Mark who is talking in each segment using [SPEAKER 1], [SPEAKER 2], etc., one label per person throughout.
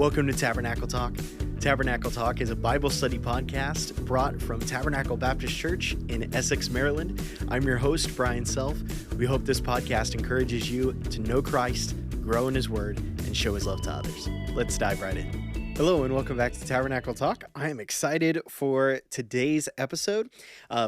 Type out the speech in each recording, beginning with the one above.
[SPEAKER 1] Welcome to Tabernacle Talk. Tabernacle Talk is a Bible study podcast brought from Tabernacle Baptist Church in Essex, Maryland. I'm your host, Brian Self. We hope this podcast encourages you to know Christ, grow in His Word, and show His love to others. Let's dive right in. Hello and welcome back to Tabernacle Talk. I am excited for today's episode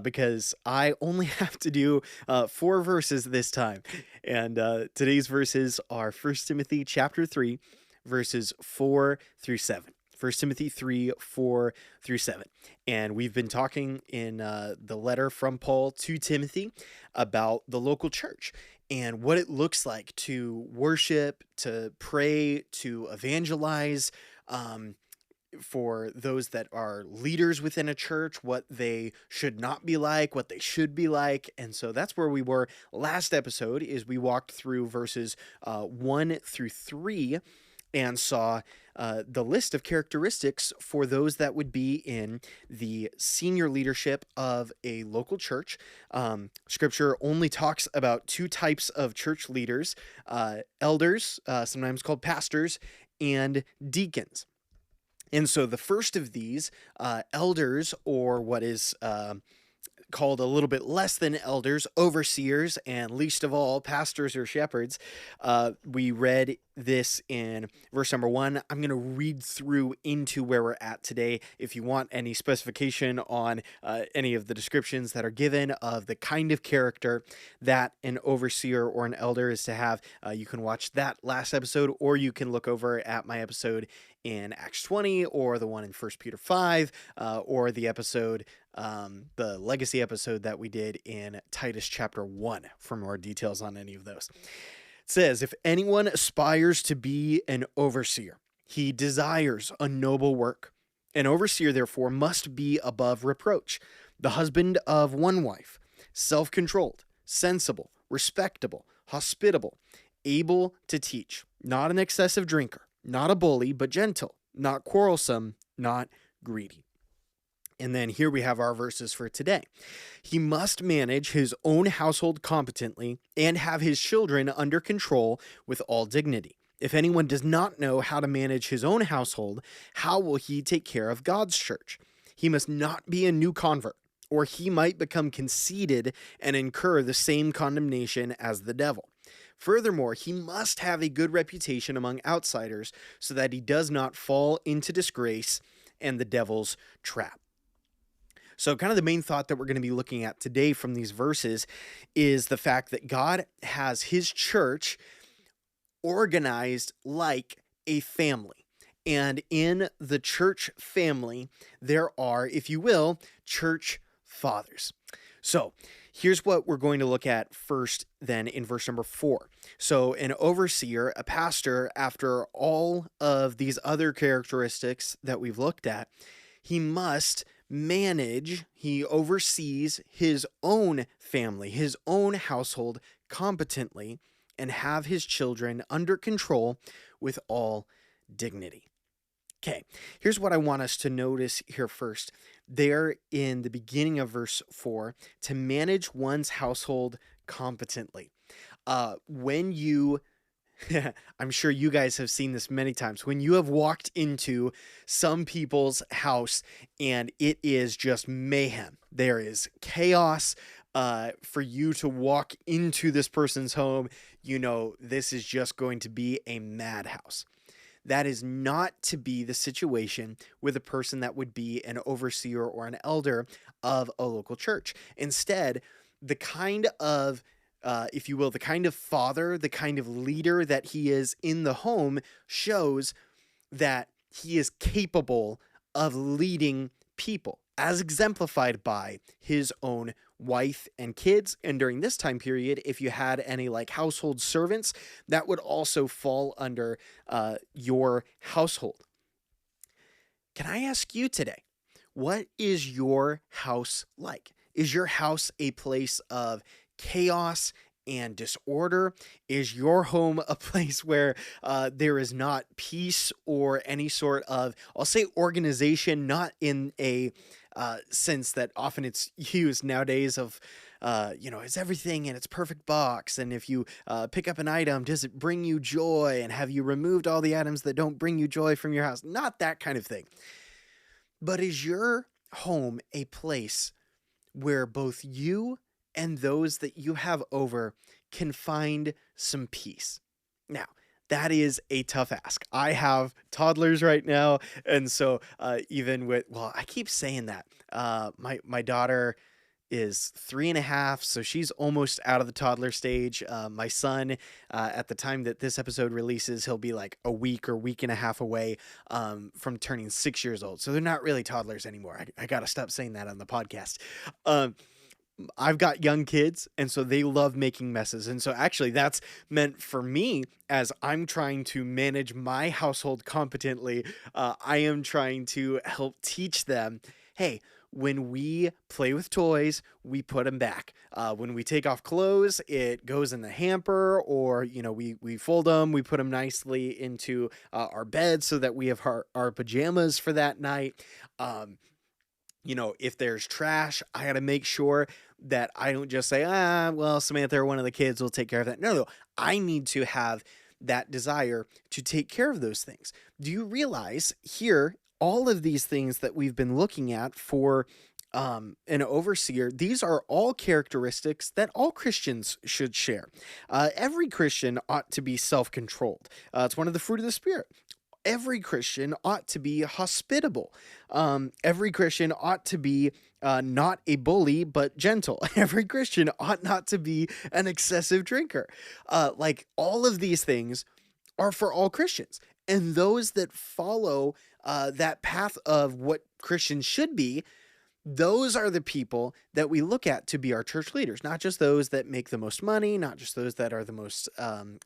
[SPEAKER 1] because I only have to do 4 verses this time. And today's verses are 1 Timothy chapter 3, verses 4 through 7. 1 Timothy 3, 4 through 7. And we've been talking in the letter from Paul to Timothy about the local church and what it looks like to worship, to pray, to evangelize, for those that are leaders within a church, what they should not be like, what they should be like. And so that's where we were last episode, is we walked through verses 1 through 3 and saw the list of characteristics for those that would be in the senior leadership of a local church. Scripture only talks about 2 types of church leaders, elders, sometimes called pastors, and deacons. And so the first of these, elders, or what is called a little bit less than elders, overseers, and least of all, pastors or shepherds. We read this in verse number 1. I'm going to read through into where we're at today. If you want any specification on any of the descriptions that are given of the kind of character that an overseer or an elder is to have, you can watch that last episode, or you can look over at my episode in Acts 20, or the one in 1 Peter 5, or the episode, the legacy episode that we did in Titus chapter 1 for more details on any of those. It says, if anyone aspires to be an overseer, he desires a noble work. An overseer, therefore, must be above reproach, the husband of one wife, self-controlled, sensible, respectable, hospitable, able to teach, not an excessive drinker, not a bully, but gentle, not quarrelsome, not greedy. And then here we have our verses for today. He must manage his own household competently and have his children under control with all dignity. If anyone does not know how to manage his own household, how will he take care of God's church? He must not be a new convert, or he might become conceited and incur the same condemnation as the devil. Furthermore, he must have a good reputation among outsiders so that he does not fall into disgrace and the devil's trap. So kind of the main thought that we're going to be looking at today from these verses is the fact that God has His church organized like a family. And in the church family, there are, if you will, church fathers. So here's what we're going to look at first then in verse number 4. So an overseer, a pastor, after all of these other characteristics that we've looked at, he must manage, he oversees his own family, his own household competently, and have his children under control with all dignity. Okay, here's what I want us to notice here first. There in the beginning of verse 4, to manage one's household competently. When you I'm sure you guys have seen this many times. When you have walked into some people's house and it is just mayhem, there is chaos. For you to walk into this person's home, you know this is just going to be a madhouse. That is not to be the situation with a person that would be an overseer or an elder of a local church. Instead, the kind of if you will, the kind of father, the kind of leader that he is in the home shows that he is capable of leading people, as exemplified by his own wife and kids. And during this time period, if you had any like household servants, that would also fall under your household. Can I ask you today, what is your house like? Is your house a place of chaos and disorder? Is your home a place where there is not peace or any sort of, I'll say, organization, not in a sense that often it's used nowadays of, is everything in its perfect box? And if you pick up an item, does it bring you joy? And have you removed all the items that don't bring you joy from your house? Not that kind of thing. But is your home a place where both you and those that you have over can find some peace? Now, that is a tough ask. I have toddlers right now, and so even with, well, I keep saying that. My daughter is 3.5, so she's almost out of the toddler stage. My son, at the time that this episode releases, he'll be like a week or week and a half away from turning 6 years old. So they're not really toddlers anymore. I got to stop saying that on the podcast. I've got young kids, and so they love making messes. And so actually that's meant for me, as I'm trying to manage my household competently, I am trying to help teach them, hey, when we play with toys, we put them back. When we take off clothes, it goes in the hamper, or, we fold them, we put them nicely into our bed so that we have our pajamas for that night. If there's trash, I got to make sure that I don't just say, well, Samantha or one of the kids will take care of that. No, I need to have that desire to take care of those things. Do you realize here, all of these things that we've been looking at for an overseer, these are all characteristics that all Christians should share. Every Christian ought to be self-controlled. It's one of the fruit of the Spirit. Every Christian ought to be hospitable. Every Christian ought to be not a bully, but gentle. Every Christian ought not to be an excessive drinker. All of these things are for all Christians. And those that follow that path of what Christians should be, those are the people that we look at to be our church leaders, not just those that make the most money, not just those that are the most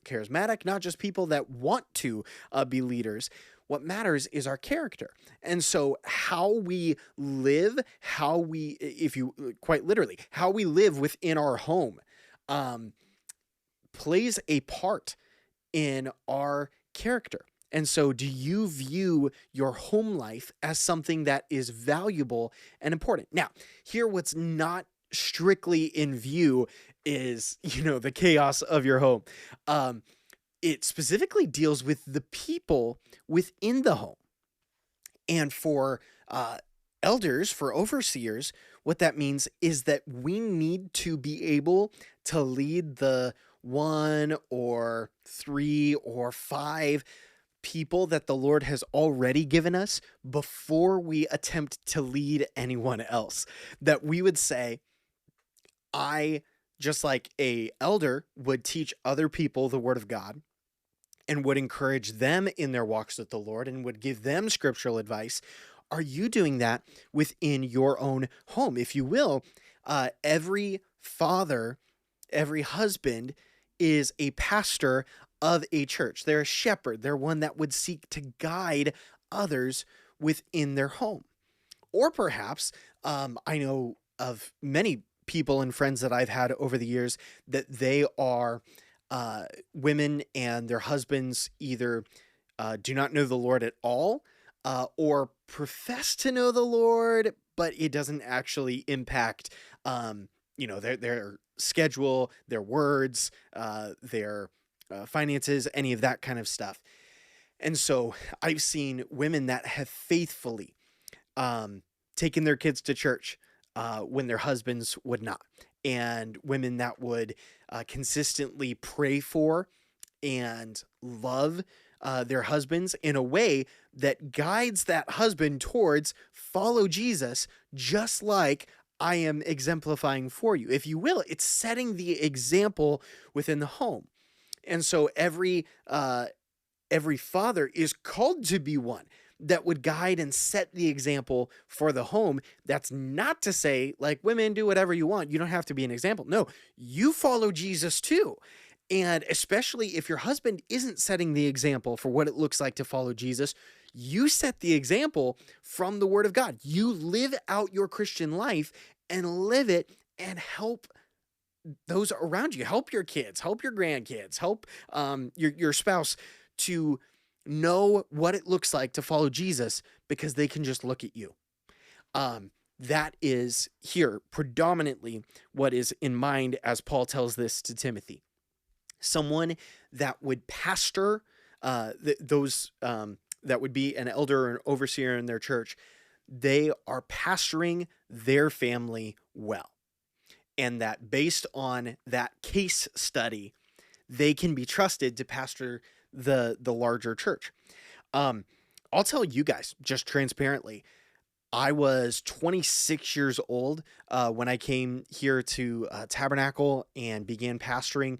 [SPEAKER 1] charismatic, not just people that want to be leaders. What matters is our character. And so how we live, if you quite literally, how we live within our home plays a part in our character. And so do you view your home life as something that is valuable and important? Now, here what's not strictly in view is, the chaos of your home. It specifically deals with the people within the home. And for elders, for overseers, what that means is that we need to be able to lead the 1 or 3 or 5 people that the Lord has already given us before we attempt to lead anyone else. That we would say, I, just like a elder would teach other people the word of God and would encourage them in their walks with the Lord and would give them scriptural advice. Are you doing that within your own home? If you will, every father, every husband is a pastor of a church. They're a shepherd. They're one that would seek to guide others within their home. Or perhaps, I know of many people and friends that I've had over the years that they are women and their husbands either do not know the Lord at all or profess to know the Lord, but it doesn't actually impact their schedule, their words, their finances, any of that kind of stuff. And so I've seen women that have faithfully taken their kids to church when their husbands would not, and women that would consistently pray for and love their husbands in a way that guides that husband towards follow Jesus, just like I am exemplifying for you. If you will, it's setting the example within the home. And so every father is called to be one that would guide and set the example for the home. That's not to say, like, women, do whatever you want. You don't have to be an example. No, you follow Jesus too. And especially if your husband isn't setting the example for what it looks like to follow Jesus, you set the example from the Word of God. You live out your Christian life and live it and help those around you, help your kids, help your grandkids, help your spouse to know what it looks like to follow Jesus, because they can just look at you. That is here predominantly what is in mind as Paul tells this to Timothy. Someone that would pastor those that would be an elder or an overseer in their church. They are pastoring their family well. And that based on that case study, they can be trusted to pastor the larger church. I'll tell you guys just transparently, I was 26 years old when I came here to Tabernacle and began pastoring.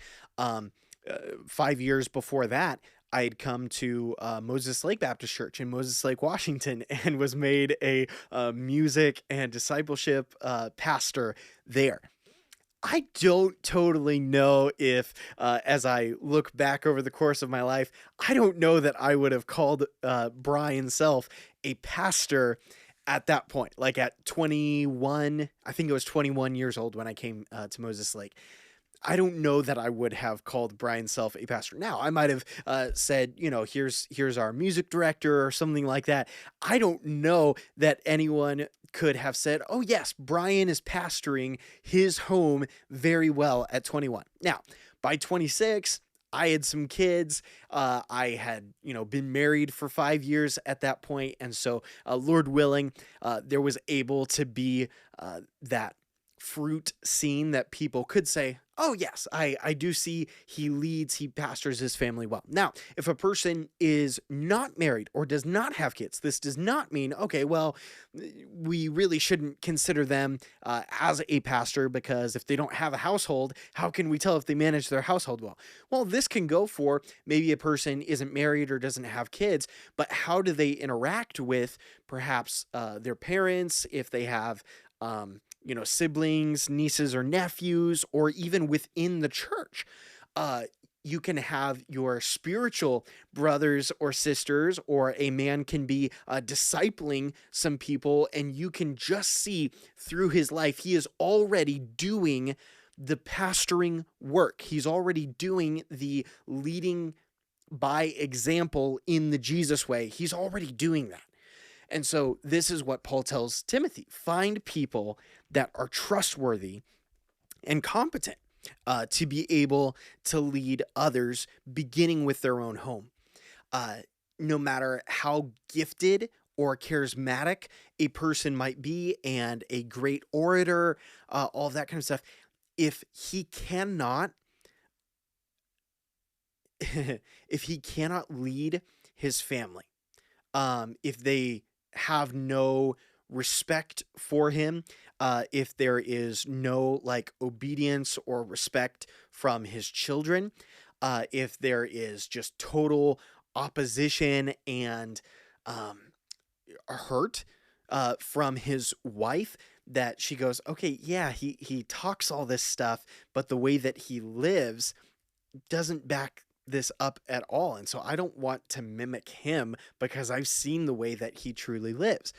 [SPEAKER 1] 5 years before that, I had come to Moses Lake Baptist Church in Moses Lake, Washington, and was made a music and discipleship pastor there. I don't totally know if, as I look back over the course of my life, I don't know that I would have called Brian Self a pastor at that point. Like at 21, I think it was 21 years old when I came to Moses Lake. I don't know that I would have called Brian Self a pastor. Now, I might have said, here's our music director or something like that. I don't know that anyone could have said, oh yes, Brian is pastoring his home very well at 21. Now, by 26, I had some kids. I had, been married for 5 years at that point. And so, Lord willing, there was able to be that fruit seen that people could say, oh yes, I do see he pastors his family well. Now, if a person is not married or does not have kids, this does not mean, okay, well, we really shouldn't consider them as a pastor, because if they don't have a household, how can we tell if they manage their household well? Well, this can go for maybe a person isn't married or doesn't have kids, but how do they interact with perhaps their parents, if they have siblings, nieces or nephews, or even within the church. You can have your spiritual brothers or sisters, or a man can be discipling some people, and you can just see through his life, he is already doing the pastoring work. He's already doing the leading by example in the Jesus way. He's already doing that. And so this is what Paul tells Timothy: find people that are trustworthy and competent to be able to lead others, beginning with their own home. No matter how gifted or charismatic a person might be, and a great orator, all of that kind of stuff, if he cannot lead his family, if they have no respect for him, if there is no obedience or respect from his children, if there is just total opposition and hurt from his wife, that she goes, okay, yeah, he talks all this stuff, but the way that he lives doesn't back this up at all. And so I don't want to mimic him, because I've seen the way that he truly lives.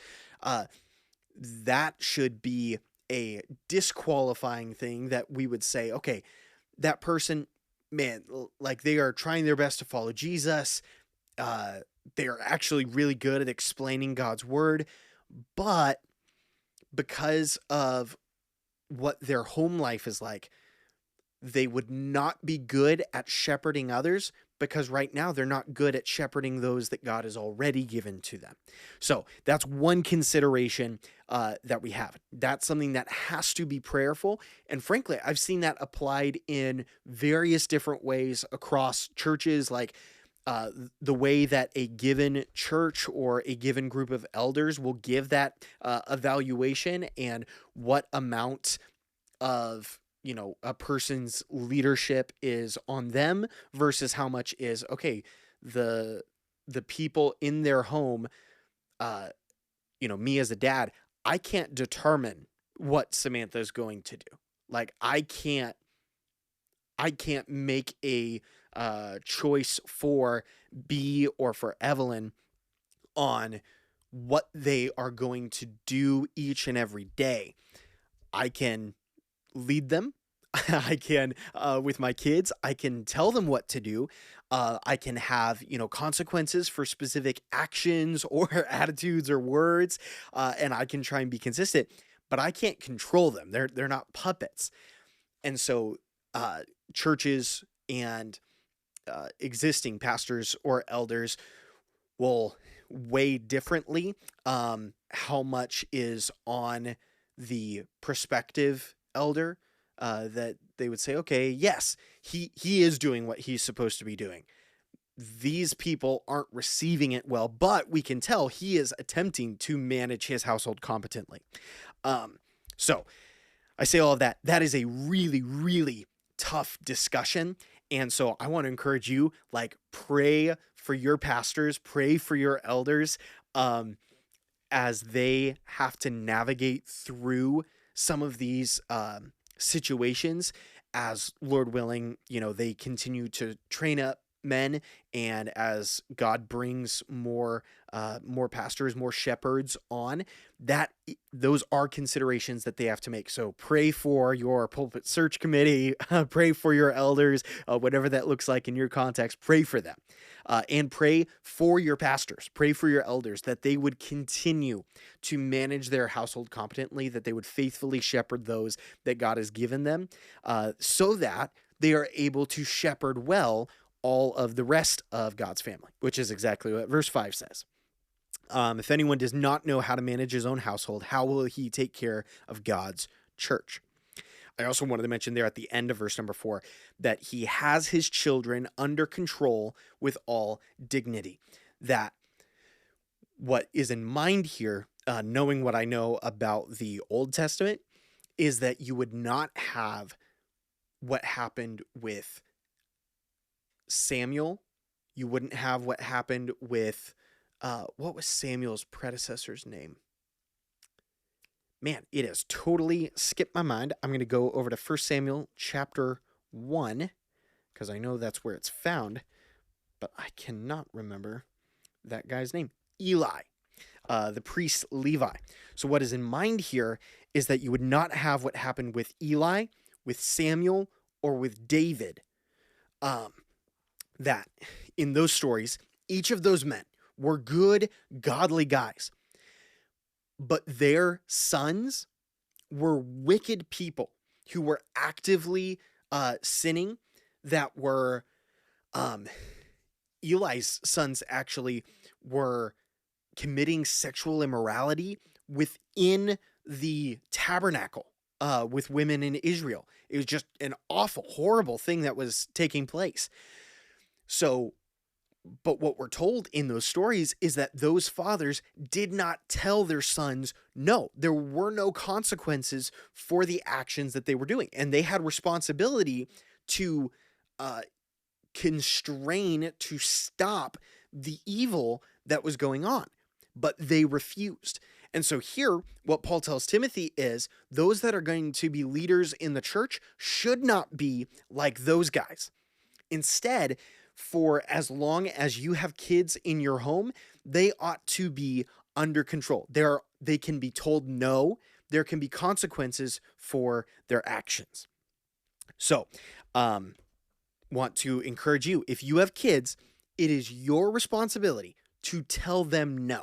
[SPEAKER 1] That should be a disqualifying thing that we would say, okay, that person, man, they are trying their best to follow Jesus. They are actually really good at explaining God's word, but because of what their home life is like, they would not be good at shepherding others, because right now they're not good at shepherding those that God has already given to them. So that's one consideration that we have. That's something that has to be prayerful. And frankly, I've seen that applied in various different ways across churches, like the way that a given church or a given group of elders will give that evaluation, and what amount of a person's leadership is on them versus how much is, okay, the people in their home. Me as a dad, I can't determine what Samantha is going to do. I can't make a choice for B or for Evelyn on what they are going to do each and every day. I can lead them. I can, with my kids, I can tell them what to do. I can have, consequences for specific actions or attitudes or words, and I can try and be consistent, but I can't control them. They're not puppets. And so, churches and existing pastors or elders will weigh differently how much is on the prospective elder, that they would say, okay, yes, he is doing what he's supposed to be doing. These people aren't receiving it well, but we can tell he is attempting to manage his household competently. So I say all of that. That is a really, really tough discussion. And so I want to encourage you, pray for your pastors, pray for your elders, as they have to navigate through some of these situations, as Lord willing, they continue to train up men, and as God brings more pastors, more shepherds on, that those are considerations that they have to make. So pray for your pulpit search committee, pray for your elders, whatever that looks like in your context, pray for them, and pray for your pastors, pray for your elders, that they would continue to manage their household competently, that they would faithfully shepherd those that God has given them, so that they are able to shepherd well all of the rest of God's family, which is exactly what verse 5 says. If anyone does not know how to manage his own household, how will he take care of God's church? I also wanted to mention there at the end of verse number 4 that he has his children under control with all dignity. That what is in mind here, knowing what I know about the Old Testament, is that you would not have what happened with Samuel. You wouldn't have what happened with, what was Samuel's predecessor's name? Man, it has totally skipped my mind. I'm going to go over to 1 Samuel chapter 1, because I know that's where it's found, but I cannot remember that guy's name. Eli, the priest Levi. So what is in mind here is that you would not have what happened with Eli, with Samuel, or with David. That in those stories, each of those men were good, godly guys, but their sons were wicked people who were actively sinning, that were, Eli's sons actually were committing sexual immorality within the tabernacle with women in Israel. It was just an awful, horrible thing that was taking place. So, but what we're told in those stories is that those fathers did not tell their sons no. There were no consequences for the actions that they were doing. And they had responsibility to constrain, to stop the evil that was going on. But they refused. And so here, what Paul tells Timothy is those that are going to be leaders in the church should not be like those guys. Instead, for as long as you have kids in your home, they ought to be under control. They can be told no. There can be consequences for their actions. So, want to encourage you, if you have kids, it is your responsibility to tell them no.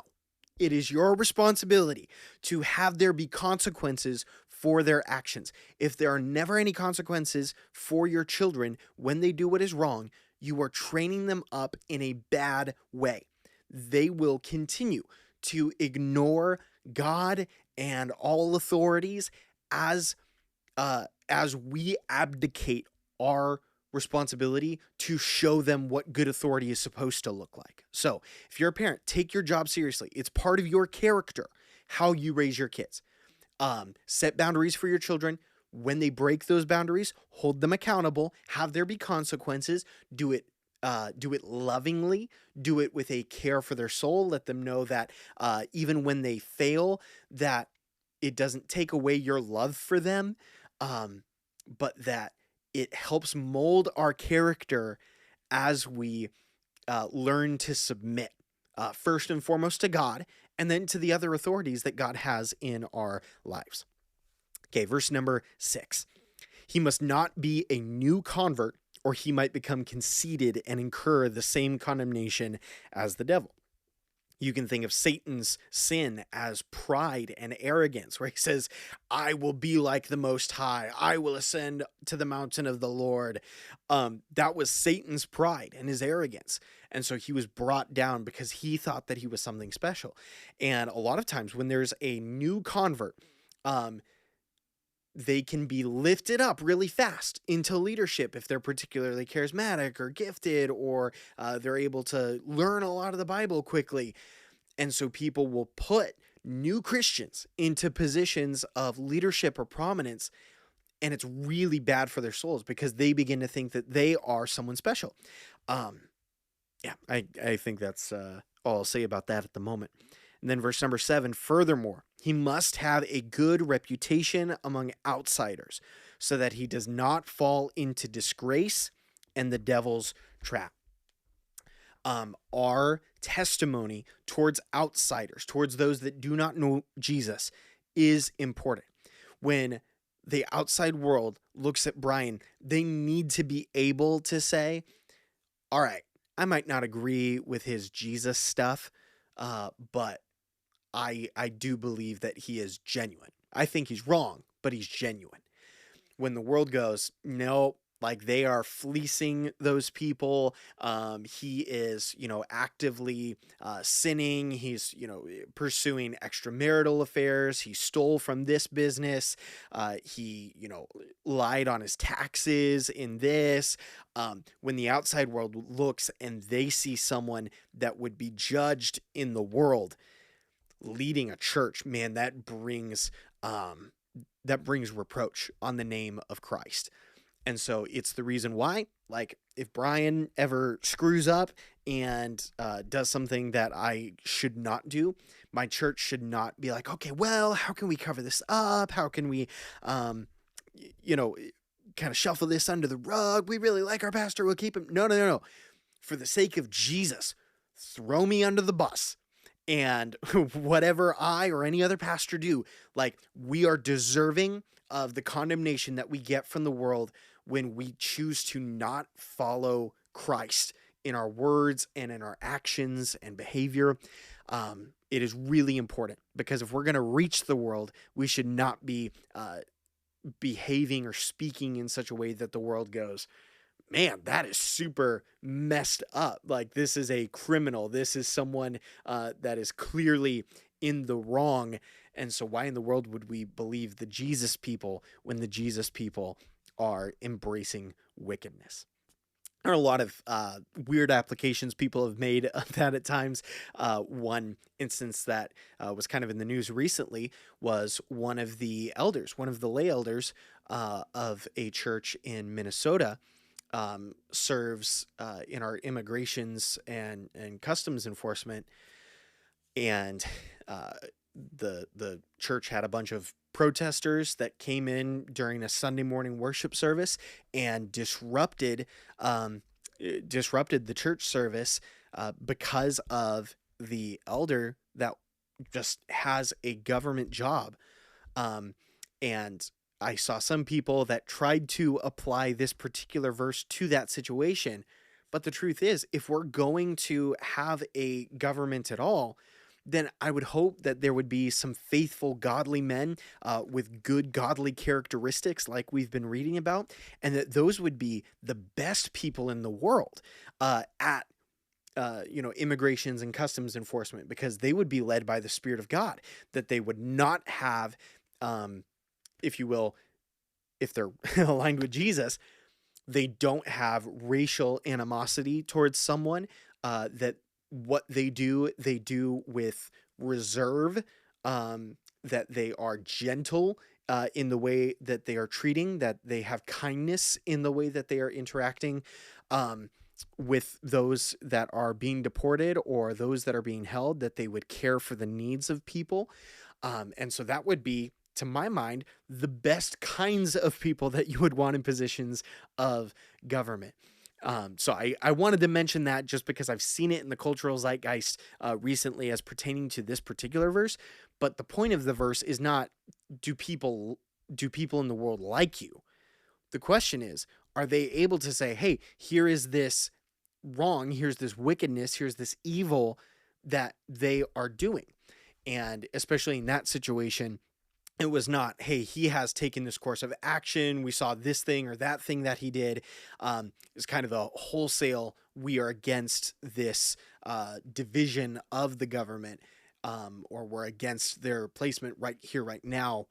[SPEAKER 1] It is your responsibility to have there be consequences for their actions. If there are never any consequences for your children when they do what is wrong, you are training them up in a bad way. They will continue to ignore God and all authorities as we abdicate our responsibility to show them what good authority is supposed to look like. So if you're a parent, take your job seriously. It's part of your character, how you raise your kids. Set boundaries for your children. When they break those boundaries, hold them accountable, have there be consequences, do it lovingly, do it with a care for their soul. Let them know that even when they fail, that it doesn't take away your love for them, but that it helps mold our character as we learn to submit, first and foremost to God, and then to the other authorities that God has in our lives. Okay, verse number 6. He must not be a new convert, or he might become conceited and incur the same condemnation as the devil. You can think of Satan's sin as pride and arrogance, where he says, I will be like the Most High. I will ascend to the mountain of the Lord. That was Satan's pride and his arrogance. And so he was brought down because he thought that he was something special. And a lot of times when there's a new convert, they can be lifted up really fast into leadership if they're particularly charismatic or gifted, or they're able to learn a lot of the Bible quickly. And so people will put new Christians into positions of leadership or prominence, and it's really bad for their souls because they begin to think that they are someone special. I think that's all I'll say about that at the moment. And then verse number 7, furthermore, he must have a good reputation among outsiders so that he does not fall into disgrace and the devil's trap. Our testimony towards outsiders, towards those that do not know Jesus, is important. When the outside world looks at Brian, they need to be able to say, all right, I might not agree with his Jesus stuff, but I do believe that he is genuine. I think he's wrong, but he's genuine. When the world goes, no, like they are fleecing those people. He is, actively sinning. He's, pursuing extramarital affairs. He stole from this business. He, lied on his taxes in this. When the outside world looks and they see someone that would be judged in the world leading a church, man, that brings reproach on the name of Christ. And so it's the reason why, like, if Brian ever screws up and does something that I should not do, my church should not be like, okay, well, how can we cover this up? How can we, kind of shuffle this under the rug? We really like our pastor. We'll keep him. No. For the sake of Jesus, throw me under the bus. And whatever I or any other pastor do, like, we are deserving of the condemnation that we get from the world when we choose to not follow Christ in our words and in our actions and behavior. It is really important because if we're going to reach the world, we should not be behaving or speaking in such a way that the world goes, man, that is super messed up. Like, this is a criminal. This is someone that is clearly in the wrong. And so why in the world would we believe the Jesus people when the Jesus people are embracing wickedness? There are a lot of weird applications people have made of that at times. One instance that was kind of in the news recently was one of the lay elders of a church in Minnesota serves in our immigrations and customs enforcement, and the church had a bunch of protesters that came in during a Sunday morning worship service and disrupted the church service because of the elder that just has a government job. And I saw some people that tried to apply this particular verse to that situation. But the truth is, if we're going to have a government at all, then I would hope that there would be some faithful, godly men with good, godly characteristics like we've been reading about, and that those would be the best people in the world at immigrations and customs enforcement, because they would be led by the Spirit of God, that they would not have, if you will, if they're aligned with Jesus, they don't have racial animosity towards someone, that what they do with reserve, that they are gentle in the way that they are treating, that they have kindness in the way that they are interacting with those that are being deported or those that are being held, that they would care for the needs of people. And so that would be, to my mind, the best kinds of people that you would want in positions of government. So I wanted to mention that just because I've seen it in the cultural zeitgeist recently as pertaining to this particular verse. But the point of the verse is not, do people in the world like you? The question is, are they able to say, hey, here is this wrong, here's this wickedness, here's this evil that they are doing? And especially in that situation, it was not, hey, he has taken this course of action, we saw this thing or that thing that he did. It's kind of a wholesale, we are against this division of the government, or we're against their placement right here, right now,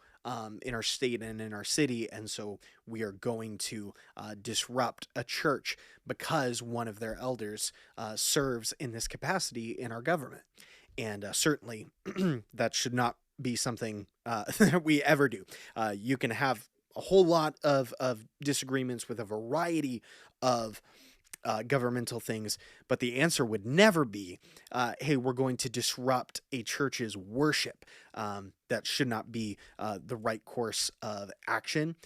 [SPEAKER 1] in our state and in our city. And so we are going to disrupt a church because one of their elders serves in this capacity in our government. And certainly that should not be something that we ever do. You can have a whole lot of disagreements with a variety of governmental things, but the answer would never be, hey, we're going to disrupt a church's worship. That should not be the right course of action,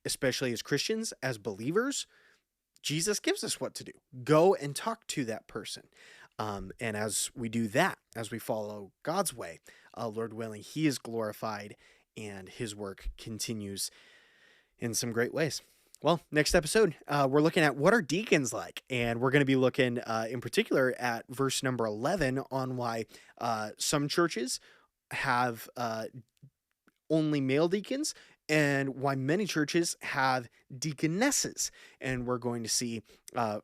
[SPEAKER 1] especially as Christians, as believers. Jesus gives us what to do. Go and talk to that person. And as we do that, as we follow God's way, Lord willing, he is glorified and his work continues in some great ways. Well, next episode, we're looking at what are deacons like? And we're going to be looking in particular at verse number 11 on why some churches have only male deacons and why many churches have deaconesses. And we're going to see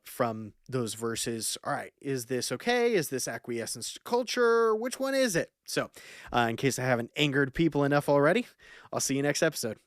[SPEAKER 1] from those verses, all right, is this okay? Is this acquiescence to culture? Which one is it? So in case I haven't angered people enough already, I'll see you next episode.